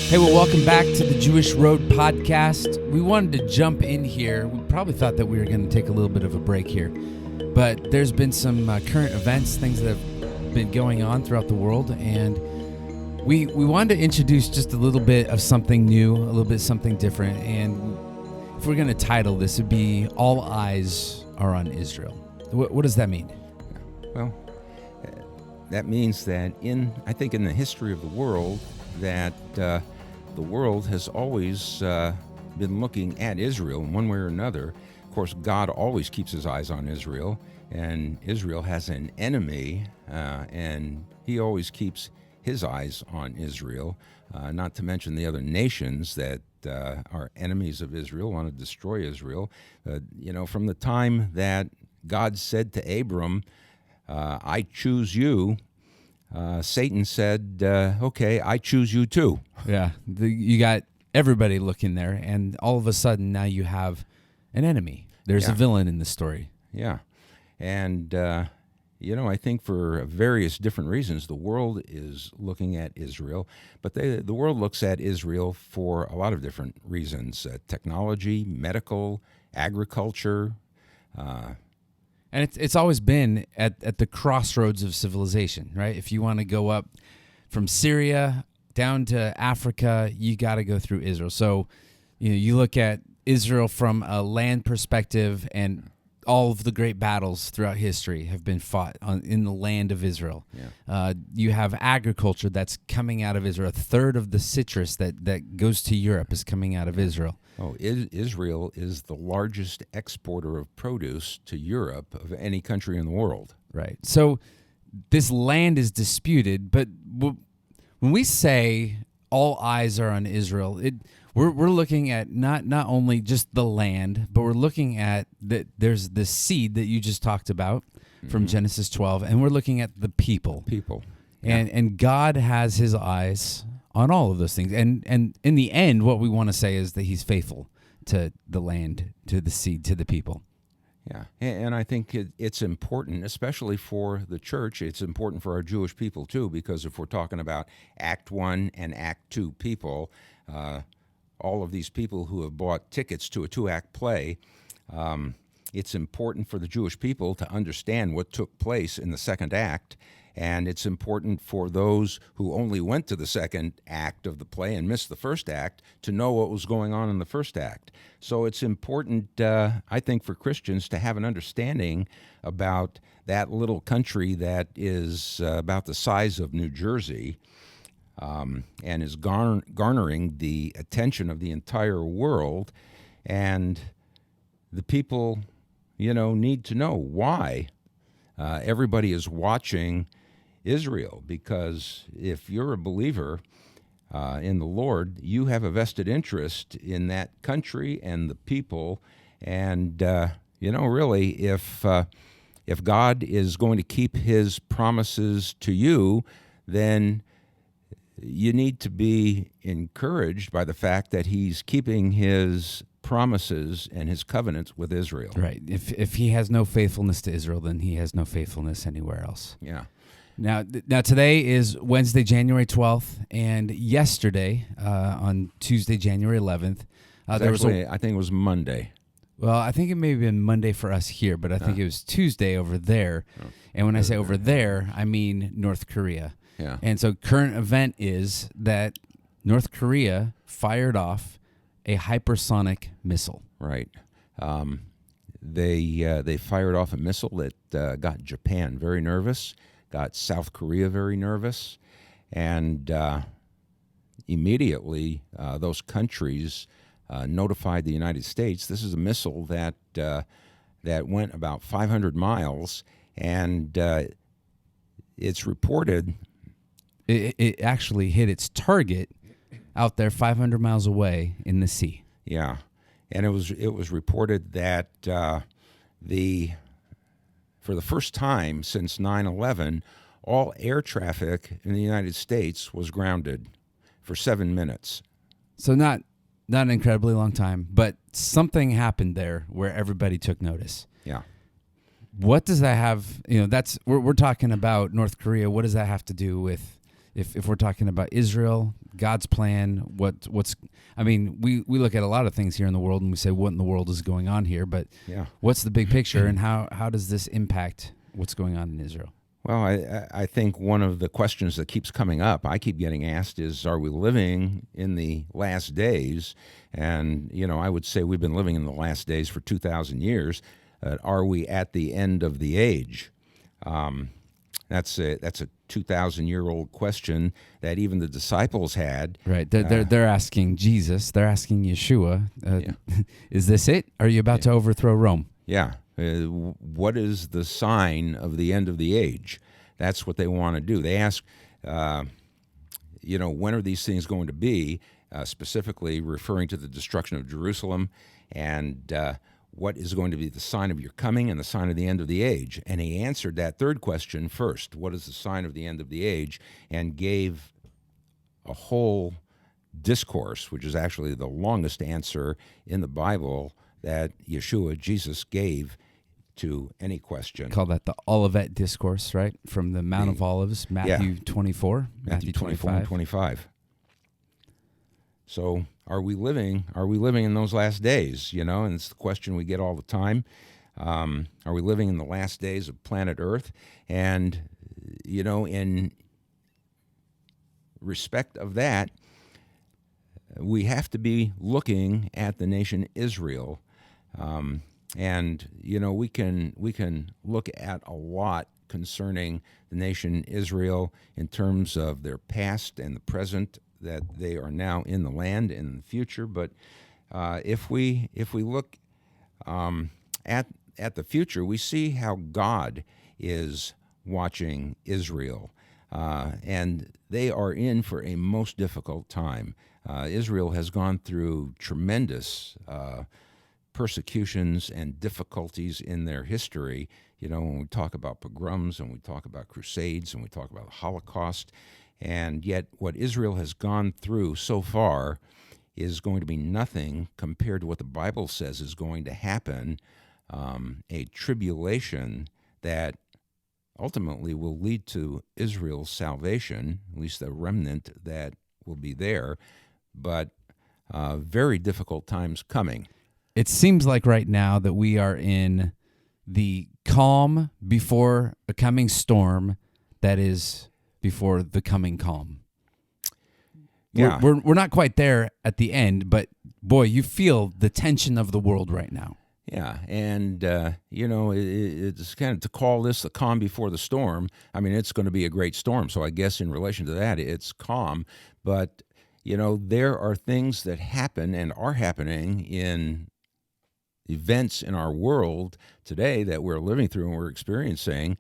Hey, well, welcome back to the Jewish Road podcast. We wanted to jump in here. We probably thought that we were going to take a little bit of a break here, but there's been some current events, things that have been going on throughout the world, and we wanted to introduce just a little bit of something new, a little bit something different, and if we're going to title this, it'd be All Eyes Are on Israel. What does that mean? Well, that means that I think in the history of the world, that the world has always been looking at Israel in one way or another. Of course, God always keeps his eyes on Israel, and Israel has an enemy, and he always keeps his eyes on Israel, not to mention the other nations that are enemies of Israel, want to destroy Israel. From the time that God said to Abram, I choose you, Satan said, okay, I choose you too. Yeah, you got everybody looking there, and all of a sudden now you have an enemy. There's a villain in the story. Yeah, and, I think for various different reasons, the world is looking at Israel, but the world looks at Israel for a lot of different reasons, technology, medical, agriculture, and it's always been at the crossroads of civilization, right? If you want to go up from Syria down to Africa, you got to go through Israel. So, you look at Israel from a land perspective, and all of the great battles throughout history have been fought in the land of Israel. Yeah. You have agriculture that's coming out of Israel. A third of the citrus that goes to Europe is coming out of Israel. Oh, Israel is the largest exporter of produce to Europe of any country in the world. Right. So this land is disputed, but when we say all eyes are on Israel, we're looking at not only just the land, but we're looking at that there's the seed that you just talked about from Genesis 12, and we're looking at the people. Yeah. And God has his eyes on all of those things. And in the end, what we want to say is that he's faithful to the land, to the seed, to the people. Yeah, and I think it's important, especially for the church. It's important for our Jewish people, too, because if we're talking about Act 1 and Act 2 people, all of these people who have bought tickets to a two-act play, it's important for the Jewish people to understand what took place in the second act, and it's important for those who only went to the second act of the play and missed the first act to know what was going on in the first act. So it's important, I think, for Christians to have an understanding about that little country that is about the size of New Jersey, and is garnering the attention of the entire world. And the people, need to know why everybody is watching Israel, because if you're a believer in the Lord, you have a vested interest in that country and the people. And, really, if God is going to keep his promises to you, then you need to be encouraged by the fact that he's keeping his promises and his covenants with Israel. Right. If he has no faithfulness to Israel, then he has no faithfulness anywhere else. Yeah. Now today is Wednesday, January 12th, and yesterday, on Tuesday, January 11th, I think it was Monday. Well, I think it may have been Monday for us here, but I think it was Tuesday over there. Oh. And when I say over there, I mean North Korea. Yeah. And so current event is that North Korea fired off a hypersonic missile. Right. They fired off a missile that got Japan very nervous, got South Korea very nervous, and immediately those countries notified the United States. This is a missile that went about 500 miles, and it's reported. It actually hit its target out there 500 miles away in the sea. Yeah, and it was reported that for the first time since 9/11, all air traffic in the United States was grounded for 7 minutes. So not an incredibly long time, but something happened there where everybody took notice. Yeah. What does that have? That's we're talking about North Korea. What does that have to do with if we're talking about Israel, God's plan, we look at a lot of things here in the world and we say, what in the world is going on here? But what's the big picture, and how does this impact what's going on in Israel? Well, I think one of the questions that keeps coming up, I keep getting asked, is, are we living in the last days? And, I would say we've been living in the last days for 2,000 years. Are we at the end of the age? That's a 2,000-year-old question that even the disciples had. Right. They're asking Jesus. They're asking Yeshua. Is this it? Are you about to overthrow Rome? Yeah. What is the sign of the end of the age? That's what they want to do. They ask, when are these things going to be? Specifically referring to the destruction of Jerusalem, and what is going to be the sign of your coming and the sign of the end of the age? And he answered that third question first. What is the sign of the end of the age? And gave a whole discourse, which is actually the longest answer in the Bible that Yeshua, Jesus, gave to any question. Call that the Olivet Discourse, right? From the Mount of Olives, Matthew 24, Matthew 24 and 25. So are we living in those last days, and it's the question we get all the time. Are we living in the last days of planet Earth? And, in respect of that, we have to be looking at the nation Israel. And, we can look at a lot concerning the nation Israel in terms of their past and the present, that they are now in the land and in the future. But if we look at the future, we see how God is watching Israel, and they are in for a most difficult time. Israel has gone through tremendous persecutions and difficulties in their history. When we talk about pogroms and we talk about crusades and we talk about the Holocaust, and yet what Israel has gone through so far is going to be nothing compared to what the Bible says is going to happen, a tribulation that ultimately will lead to Israel's salvation, at least the remnant that will be there, but very difficult times coming. It seems like right now that we are in the calm before a coming storm that is before the coming calm. Yeah. We're not quite there at the end, but boy, you feel the tension of the world right now. Yeah, and, it's kind of, to call this the calm before the storm, it's going to be a great storm. So I guess in relation to that, it's calm. But, there are things that happen and are happening in events in our world today that we're living through and we're experiencing.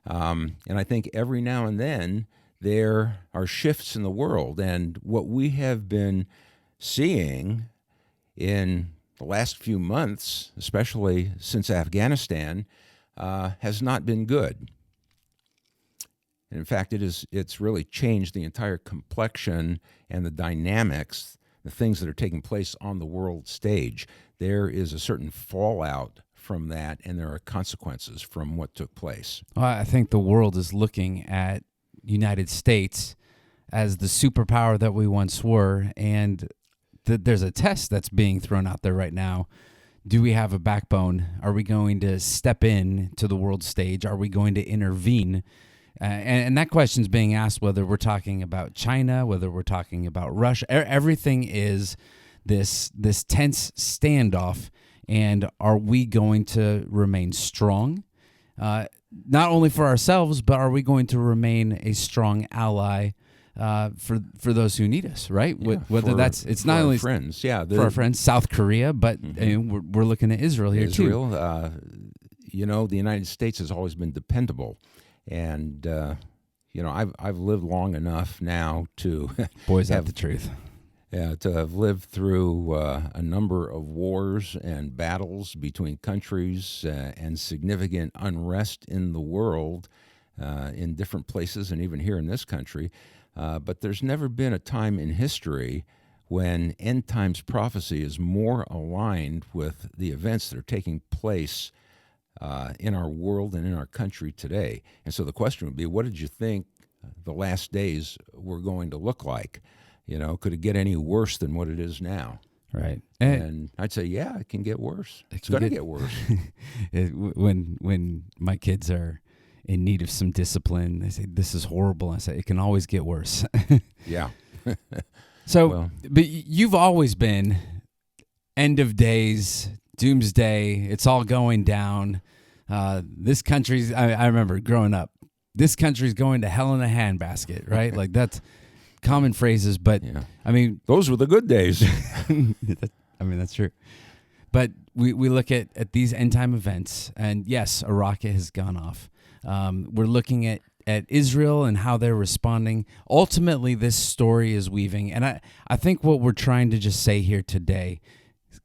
And I think every now and then there are shifts in the world. And what we have been seeing in the last few months, especially since Afghanistan, has not been good. And in fact, it's really changed the entire complexion and the dynamics, the things that are taking place on the world stage. There is a certain fallout from that, and there are consequences from what took place. Well, I think the world is looking at United States as the superpower that we once were, and there's a test that's being thrown out there right now. Do we have a backbone? Are we going to step in to the world stage? Are we going to intervene? And that question's being asked whether we're talking about China, whether we're talking about Russia. Everything is this tense standoff. And are we going to remain strong, not only for ourselves, but are we going to remain a strong ally for those who need us, right? Yeah, Whether it's not only friends, for our friends, South Korea, but we're looking at Israel here too. The United States has always been dependable, and I've lived long enough now to boys have the truth. Yeah, to have lived through a number of wars and battles between countries and significant unrest in the world in different places and even here in this country. But there's never been a time in history when end times prophecy is more aligned with the events that are taking place in our world and in our country today. And so the question would be, what did you think the last days were going to look like. Could it get any worse than what it is now? Right. And I'd say, yeah, it can get worse. It's going to get worse. When my kids are in need of some discipline, they say, this is horrible. I say, it can always get worse. Yeah. But you've always been end of days, doomsday, it's all going down. This country's, I remember growing up, this country's going to hell in a handbasket, right? Like that's common phrases, but yeah. I mean, those were the good days. That's true. But we look at these end time events, and yes, a rocket has gone off. We're looking at Israel and how they're responding. Ultimately, this story is weaving, and I think what we're trying to just say here today,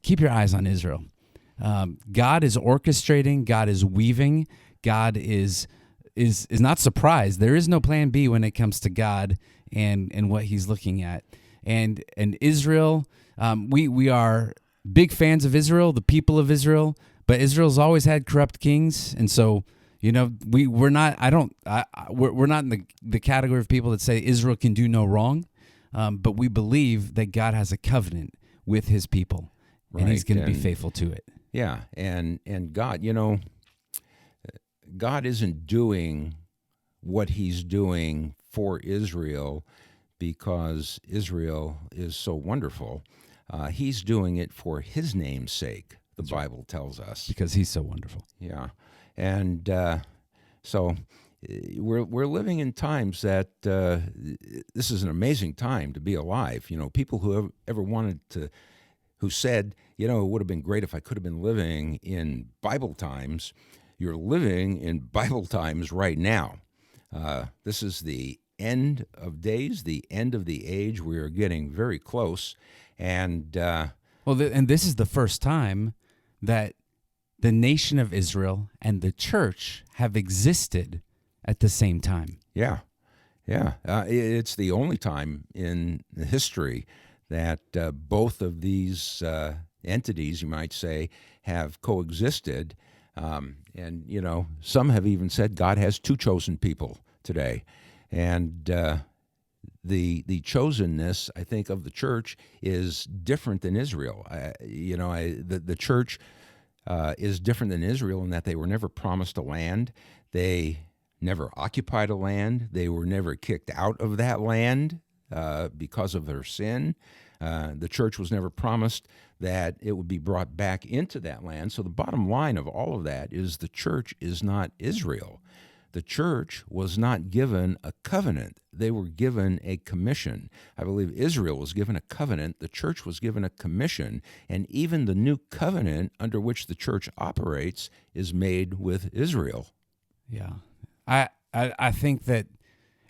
keep your eyes on Israel. God is orchestrating, God is weaving, God is not surprised. There is no plan B when it comes to God and what he's looking at. And Israel, we are big fans of Israel, the people of Israel, but Israel's always had corrupt kings, and so we're not in the category of people that say Israel can do no wrong, but we believe that God has a covenant with his people, and he's going to be faithful to it. Yeah, and God, God isn't doing what he's doing for Israel because Israel is so wonderful. He's doing it for his name's sake, the Bible tells us. Because he's so wonderful. Yeah. And so we're living in times that this is an amazing time to be alive. People who ever wanted to, who said, it would have been great if I could have been living in Bible times. You're living in Bible times right now. This is the end of days, the end of the age. We are getting very close. And and this is the first time that the nation of Israel and the church have existed at the same time. Yeah. It's the only time in the history that both of these entities, you might say, have coexisted. And some have even said God has two chosen people today. And the chosenness, I think, of the church is different than Israel. The church is different than Israel in that they were never promised a land. They never occupied a land. They were never kicked out of that land because of their sin. The church was never promised that it would be brought back into that land. So the bottom line of all of that is the church is not Israel. The church was not given a covenant. They were given a commission. I believe Israel was given a covenant. The church was given a commission. And even the new covenant under which the church operates is made with Israel. Yeah. I think that,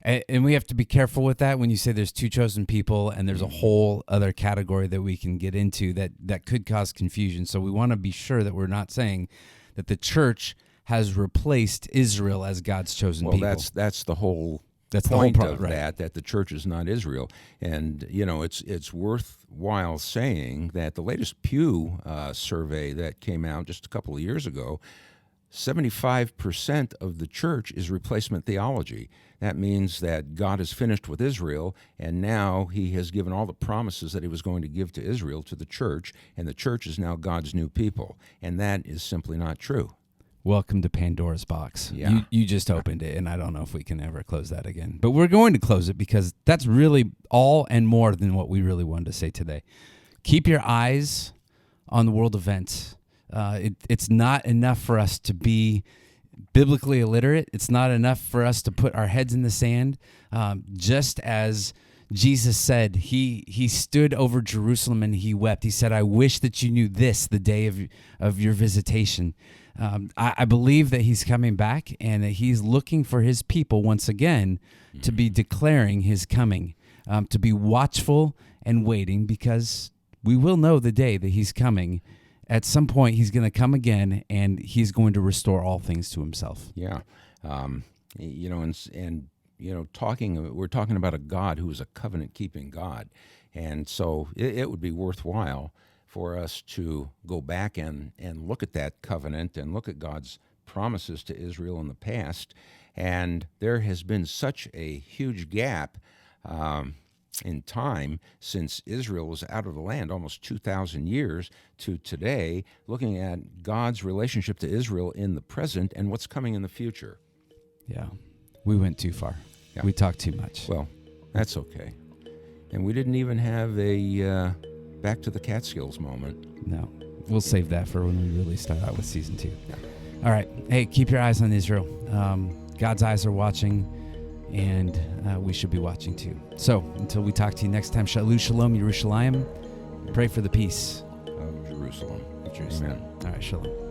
and we have to be careful with that when you say there's two chosen people and there's a whole other category that we can get into that could cause confusion. So we want to be sure that we're not saying that the church has replaced Israel as God's chosen people. Well, that's the whole point of that the church is not Israel. And, it's worthwhile saying that the latest Pew survey that came out just a couple of years ago, 75% of the church is replacement theology. That means that God is finished with Israel, and now he has given all the promises that he was going to give to Israel to the church, and the church is now God's new people. And that is simply not true. Welcome to Pandora's box. Yeah. You just opened it, and I don't know if we can ever close that again. But we're going to close it because that's really all and more than what we really wanted to say today. Keep your eyes on the world events. It's not enough for us to be biblically illiterate. It's not enough for us to put our heads in the sand. Just as Jesus said, he stood over Jerusalem and he wept. He said, I wish that you knew this the day of your visitation. I believe that he's coming back and that he's looking for his people once again to be declaring his coming, to be watchful and waiting, because we will know the day that he's coming. At some point, he's going to come again, and he's going to restore all things to himself. Yeah. We're talking about a God who is a covenant-keeping God. And so it would be worthwhile for us to go back and look at that covenant and look at God's promises to Israel in the past. And there has been such a huge gap in time since Israel was out of the land, almost 2,000 years, to today, looking at God's relationship to Israel in the present and what's coming in the future. Yeah. We went too far. Yeah. We talked too much. Well, that's okay. And we didn't even have a back to the Catskills moment. No. We'll save that for when we really start out with season 2. Yeah. All right. Hey, keep your eyes on Israel. God's eyes are watching, and we should be watching too. So until we talk to you next time, Shalom, Shalom, Yerushalayim. Pray for the peace Of Jerusalem. of Jerusalem. Amen. All right, Shalom.